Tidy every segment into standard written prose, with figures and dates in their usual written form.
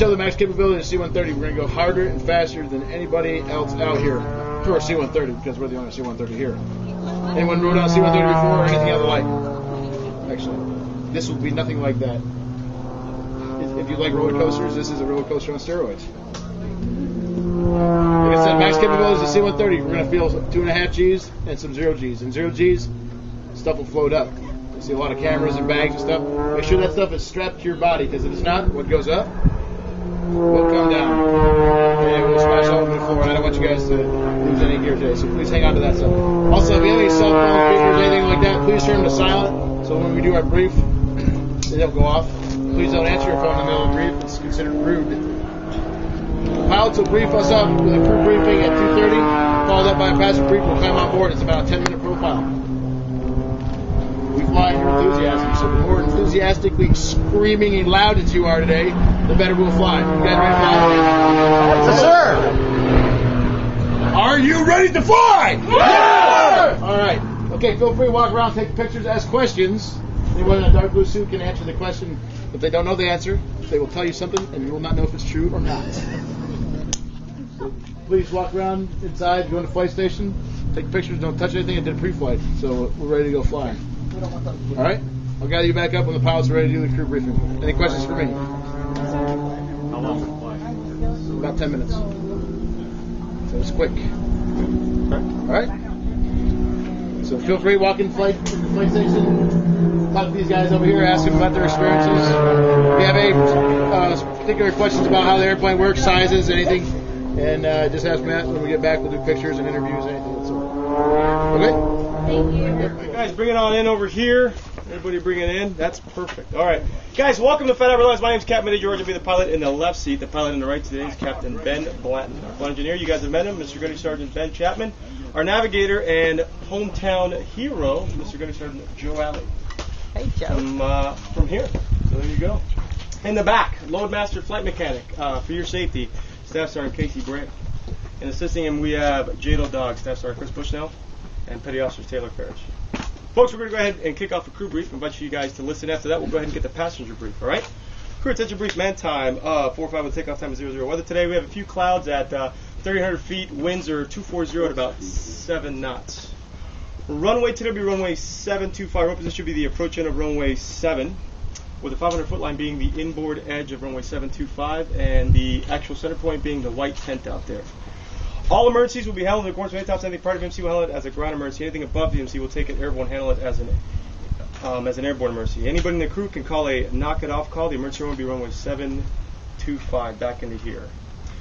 show the max capability of C-130. We're going to go harder and faster than anybody else out here for a C-130 because we're the only C-130 here. Anyone rode on C-130 before or anything of the like? Actually, this will be nothing like that. If you like roller coasters, this is a roller coaster on steroids. Like I said, max capability is a C-130. We're going to feel 2.5 Gs and some 0 Gs. And 0 Gs, stuff will float up. You see a lot of cameras and bags and stuff. Make sure that stuff is strapped to your body because if it's not, what goes up will come down. And it will smash all over the floor. And I don't want you guys to lose any gear today, so please hang on to that stuff. Also, if you have any cell phone speakers, anything like that, please turn them to silent. So when we do our brief, they'll go off. Please don't answer your phone in the middle of the brief. It's considered rude. The pilots will brief us up with a crew briefing at 2:30, followed up by a passenger brief. We'll climb on board. It's about a 10-minute profile. We fly your enthusiasm, so the more enthusiastically screaming and loud as you are today, the better we'll fly. You guys ready to fly? Yes, sir! Are you ready to fly? Yeah! All right. Okay, feel free to walk around, take pictures, ask questions. Anyone in a dark blue suit can answer the question. If they don't know the answer, they will tell you something, and you will not know if it's true or not. So please walk around inside, go in the flight station, take pictures, don't touch anything. I did pre-flight, so we're ready to go fly. All right? I'll gather you back up when the pilots are ready to do the crew briefing. Any questions for me? How long is the flight? About 10 minutes. So it's quick. All right? So feel free to walk in the flight station, talk to these guys over here, ask them about their experiences. If you have any particular questions about how the airplane works, sizes, anything, and just ask Matt when we get back. We'll do pictures and interviews, anything and so on. Okay? Thank you. Right, guys, bring it on in over here. Everybody bring it in. That's perfect. All right. Guys, welcome to Fat Airlines. My name's Capt. Jorge will be the pilot in the left seat. The pilot in the right today is Captain Ben Blanton. Our flight engineer, you guys have met him, Mr. Gunny Sergeant Ben Chapman. Our navigator and hometown hero, Mr. Gunny Sergeant Joe Alley. Hey, Joe. From here. So there you go. In the back, Loadmaster Flight Mechanic, for your safety, Staff Sergeant Casey Brandt. And assisting him, we have JADO Dog, Staff Sergeant Chris Bushnell, and Petty Officer Taylor Parrish. Folks, we're going to go ahead and kick off a crew brief. I invite you guys to listen. After that, we'll go ahead and get the passenger brief, all right? Crew attention brief, man time, 4-5 with takeoff time is 00. Weather today, we have a few clouds at 3,800 feet. Winds are 240 at about 7 knots. Runway today will be runway 725. Rope position should be the approach end of runway 7, with the 500-foot line being the inboard edge of runway 725, and the actual center point being the white tent out there. All emergencies will be handled in accordance with any top anything part of MC will handle it as a ground emergency. Anything above the MC will take it airborne, handle it as an airborne emergency. Anybody in the crew can call a knock it off call. The emergency room will be runway 725 back into here.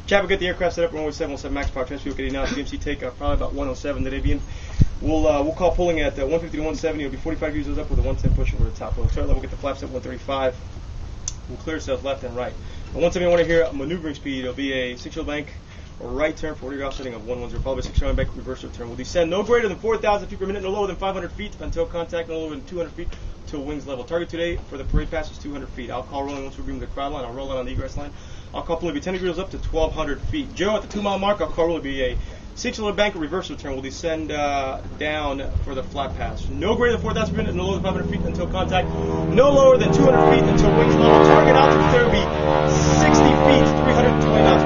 Chap will get the aircraft set up. Runway 717 max power transfer. We'll get now. The MC take off probably about 107 today. We'll call pulling at 150 to 170. It'll be 45 degrees up with a 110 push over the top. We'll start level. Get the flaps at 135. We'll clear ourselves left and right. At 170, I want to hear maneuvering speed. It'll be a 6-yield bank. A right turn for 40 offsetting of 110, followed by 6 bank reverse turn. We'll descend no greater than 4,000 feet per minute, no lower than 500 feet until contact, no lower than 200 feet until wings level. Target today for the parade pass is 200 feet. I'll call rolling once we're beaming the crowd line. I'll roll out on the egress line. I'll call pulling be 10 degrees up to 1,200 feet. Joe, at the 2-mile mark, I'll call rolling be a 6-yield bank reverse turn. We'll descend down for the flat pass. No greater than 4,000 feet, no lower than 500 feet until contact. No lower than 200 feet until wings level. Target altitude there will be 60 feet, 320 knots.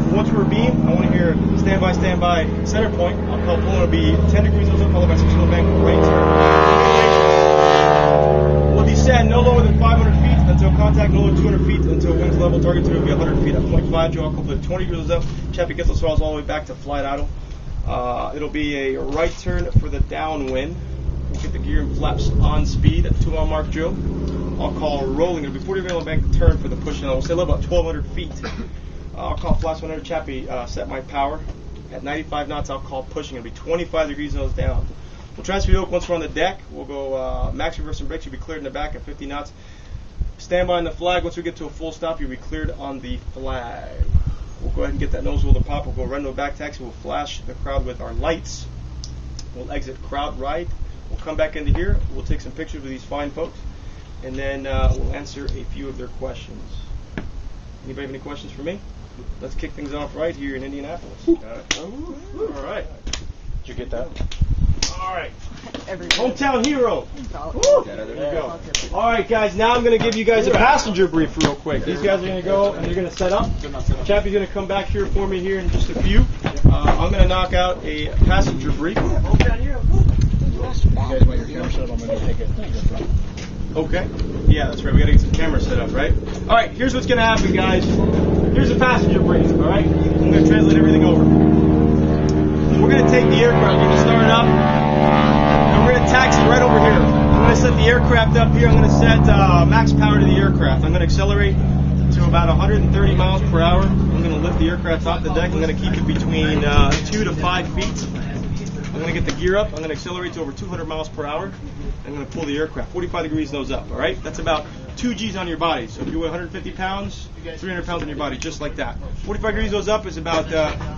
Once we're beamed, I want to hear stand by, center point. I'll call pulling will be 10 degrees up, followed by 6-yield bank right turn. We'll descend no lower than 500 feet until contact, no lower than 200 feet until wings level. Target today will be 100 feet at 0.5. Joe, I'll call pulling 20 degrees up. Chappie gets those throttles all the way back to flight idle. It'll be a right turn for the downwind. We'll get the gear and flaps on speed at the 2-mile mark, Joe. I'll call rolling. It'll be 40 degrees bank turn for the push. And we'll say level about 1,200 feet. I'll call flaps 100. Chappie set my power. At 95 knots, I'll call pushing. It'll be 25 degrees nose down. We'll transfer yoke once we're on the deck. We'll go max reverse and brakes. You'll be cleared in the back at 50 knots. Stand by on the flag. Once we get to a full stop, you'll be cleared on the flag. We'll go ahead and get that nose wheel to pop. We'll go run to a back taxi. We'll flash the crowd with our lights. We'll exit crowd right. We'll come back into here. We'll take some pictures with these fine folks. And then we'll answer a few of their questions. Anybody have any questions for me? Let's kick things off right here in Indianapolis. All right. Did you get that? All right. Hometown hero. Woo. There you go. All right, guys. Now I'm going to give you guys a passenger brief real quick. These guys are going to go and they're going to set up. Chappie's going to come back here for me here in just a few. I'm going to knock out a passenger brief. Hometown hero. You guys want your camera set up? I'm going to take it. Okay. Yeah, that's right. We got to get some cameras set up, right? All right. Here's what's going to happen, guys. Here's a passenger brief. All right. I'm going to translate everything over. We're going to take the aircraft. We're going to start it up. And we're going to taxi right over here. I'm going to set the aircraft up here. I'm going to set max power to the aircraft. I'm going to accelerate to about 130 miles per hour. I'm going to lift the aircraft off the deck. I'm going to keep it between 2 to 5 feet. I'm going to get the gear up. I'm going to accelerate to over 200 miles per hour. I'm going to pull the aircraft 45 degrees nose up. All right? That's about 2 G's on your body. So if you weigh 150 pounds, 300 pounds on your body, just like that. 45 degrees nose up is about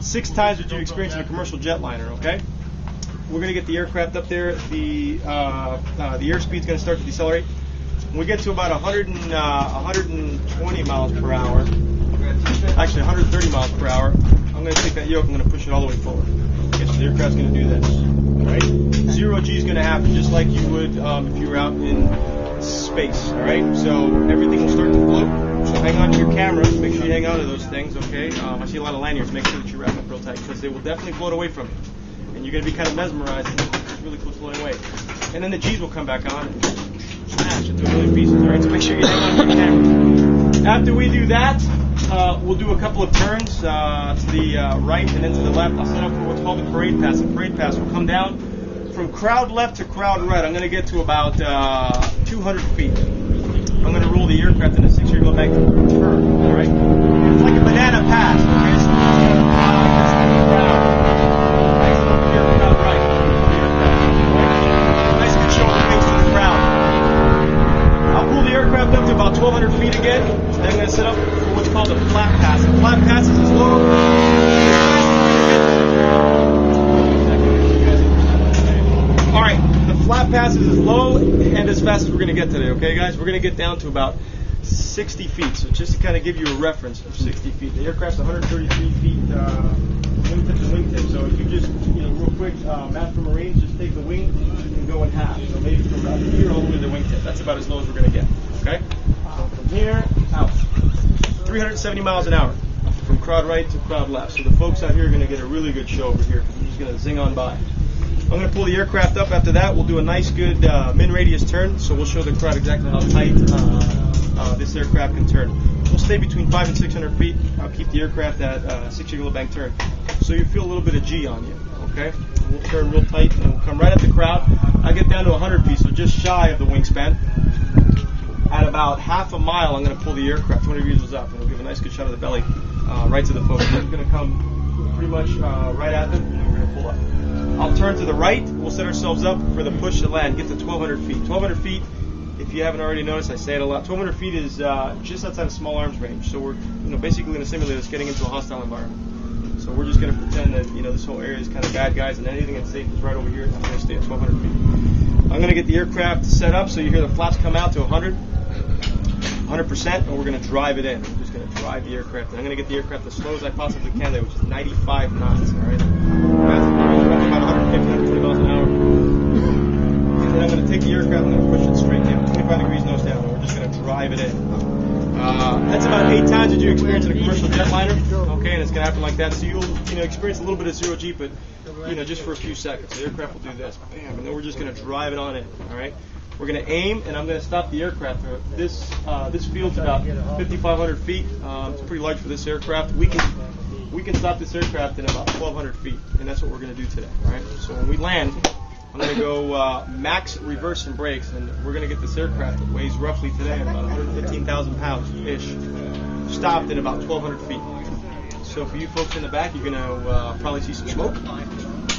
6 times what you experience in a commercial jetliner. Okay? We're going to get the aircraft up there. The airspeed's going to start to decelerate. When we get to about 120 miles per hour, actually 130 miles per hour, I'm going to take that yoke. I'm going to push it all the way forward. Okay, so the aircraft's going to do this. All right? 0 G is going to happen just like you would if you were out in space. All right? So everything will start to float. So hang on to your camera. Make sure you hang on to those things. Okay? I see a lot of lanyards. Make sure that you wrap up real tight because they will definitely float away from you. And you're going to be kind of mesmerized and it's really cool floating away. And then the G's will come back on and smash into a million pieces. All right? So make sure you hang on to your camera. After we do that, we'll do a couple of turns to the right and then to the left. I'll set up for what's called the parade pass. The parade pass will come down from crowd left to crowd right. I'm going to get to about 200 feet. I'm going to roll the aircraft in a 6-degree bank turn. All right? It's like a banana pass. Okay? So, crowd right. Nice good show of the face to the crowd. I'll pull the aircraft up to about 1,200 feet again. Then I'm going to set up for what's called a flat pass. A flat pass is as low. All right, the flat pass is as low and as fast as we're going to get today. Okay, guys, we're going to get down to about 60 feet. So just to kind of give you a reference of 60 feet, the aircraft's 133 feet wingtip to wingtip. So if you just, real quick, math for Marines, just take the wing and go in half. So maybe from about here all the way to the wingtip. That's about as low as we're going to get. Okay. So from here out, 370 miles an hour from crowd right to crowd left. So the folks out here are going to get a really good show over here because we're just going to zing on by. I'm going to pull the aircraft up. After that, we'll do a nice, good min-radius turn. So we'll show the crowd exactly how tight this aircraft can turn. We'll stay between 500 and 600 feet. I'll keep the aircraft at 6-degree bank turn. So you feel a little bit of G on you. Okay? We'll turn real tight and we'll come right at the crowd. I get down to 100 feet, so just shy of the wingspan. At about half a mile, I'm going to pull the aircraft 20 degrees up, and we'll give a nice good shot of the belly right to the folks. We're going to come pretty much right at them, and we're going to pull up. I'll turn to the right. We'll set ourselves up for the push to land. Get to 1,200 feet. 1,200 feet, if you haven't already noticed, I say it a lot. 1,200 feet is just outside of small arms range. So we're basically going to simulate us getting into a hostile environment. So we're just going to pretend that this whole area is kind of bad guys, and anything that's safe is right over here. And I'm going to stay at 1,200 feet. I'm going to get the aircraft set up so you hear the flaps come out to 100%, and we're going to drive it in. We're just going to drive the aircraft. And I'm going to get the aircraft as slow as I possibly can there, which is 95 knots. All right, about 150, 120 miles an hour. And then I'm going to take the aircraft and I'm going to push it straight down, 25 degrees nose down, and we're just going to drive it in. That's about 8 times that you experience in a commercial jetliner. Okay, and it's going to happen like that. So you'll experience a little bit of 0 G, but just for a few seconds. The aircraft will do this, bam, and then we're just going to drive it on in. All right. We're going to aim, and I'm going to stop the aircraft. This field's about 5,500 feet. It's pretty large for this aircraft. We can stop this aircraft in about 1,200 feet, and that's what we're going to do today. All right. So when we land, I'm going to go max reverse and brakes, and we're going to get this aircraft that weighs roughly today about 115,000 pounds ish, stopped at about 1,200 feet. So for you folks in the back, you're going to probably see some smoke,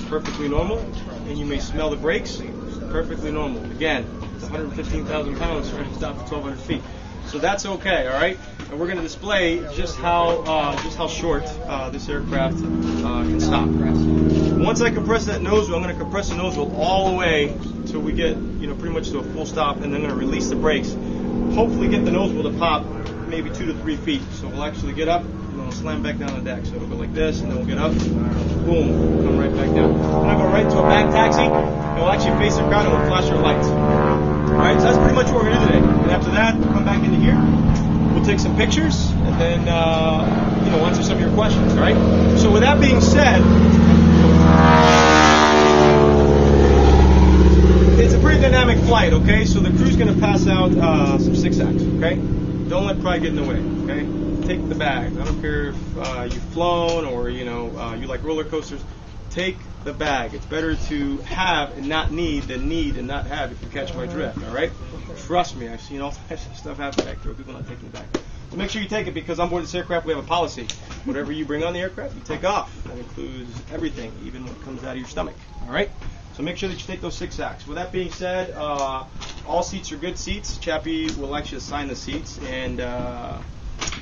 perfectly normal, and you may smell the brakes, perfectly normal. Again, it's 115,000 pounds trying to stop at 1,200 feet. So that's okay, all right? And we're going to display just how short this aircraft can stop. Once I compress that nose wheel, I'm going to compress the nose wheel all the way till we get pretty much to a full stop, and then I'm going to release the brakes. Hopefully get the nose wheel to pop maybe 2 to 3 feet. So we'll actually get up, and then we'll slam back down the deck. So it'll go like this, and then we'll get up, boom, come right back down. And I'll go right to a back taxi, and we'll actually you face the crowd and we'll flash our lights. Alright, so that's pretty much what we're going to do today. And after that, we'll come back into here. We'll take some pictures and then, answer some of your questions, alright? So with that being said, it's a pretty dynamic flight, okay? So the crew's going to pass out some 6-acts, okay? Don't let pride get in the way, okay? Take the bag. I don't care if you've flown or, you like roller coasters. Take the bag. It's better to have and not need than need and not have, if you catch my drift, all right? Trust me, I've seen all types of stuff happen back there. People not taking the bag. So make sure you take it, because on board this aircraft we have a policy. Whatever you bring on the aircraft, you take off. That includes everything, even what comes out of your stomach, all right? So make sure that you take those 6-acts. With that being said, all seats are good seats. Chappie will actually assign the seats, and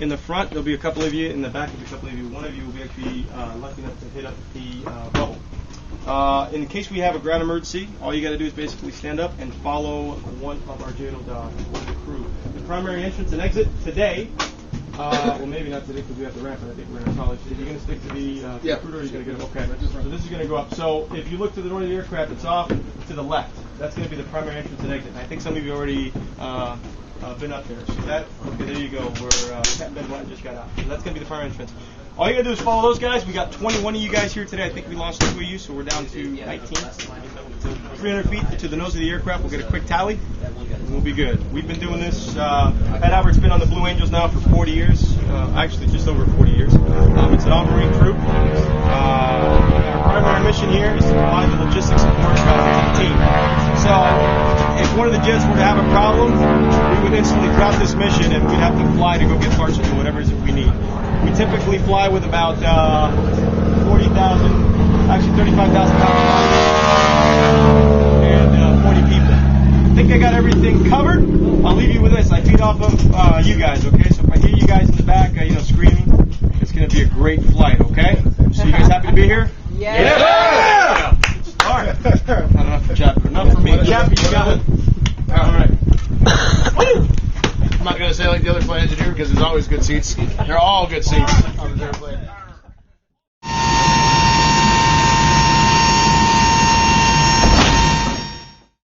in the front there'll be a couple of you. In the back there'll be a couple of you. One of you will be actually lucky enough to hit up the bubble. In case we have a ground emergency, all you got to do is basically stand up and follow one of our JADO dogs or the crew. The primary entrance and exit today. Well, maybe not today because we have the ramp, and I think we're going to probably. Are you going to stick to the recruiter, or are you going to get up? Okay. So this is going to go up. So if you look to the door of the aircraft, it's off to the left. That's going to be the primary entrance and exit. I think some of you already been up there. So that, okay, there you go. Where Capt just got out. So that's going to be the primary entrance. All you got to do is follow those guys. We got 21 of you guys here today. I think we lost 2 of you, so we're down to 19. So 300 feet to the nose of the aircraft. We'll get a quick tally, and we'll be good. We've been doing this. Pat Albert's been on the Blue Angels now for 40 years. Actually, just over 40 years. It's an all-marine crew. Our primary mission here is to provide the logistics support to the team. So if one of the jets were to have a problem, we would instantly drop this mission, and we'd have to fly to go get parts and do whatever it is that we need. We typically fly with about 35,000 pounds and 40 people. I think I got everything covered. I'll leave you with this. I feed off of you guys, okay? So if I hear you guys in the back, screaming, it's going to be a great flight, okay? So you guys happy to be here? Yeah! All right. Not enough for Chappie. Enough for me. Chappie, you got it. All right. I'm not going to say like the other flight engineer because there's always good seats. They're all good seats on the airplane.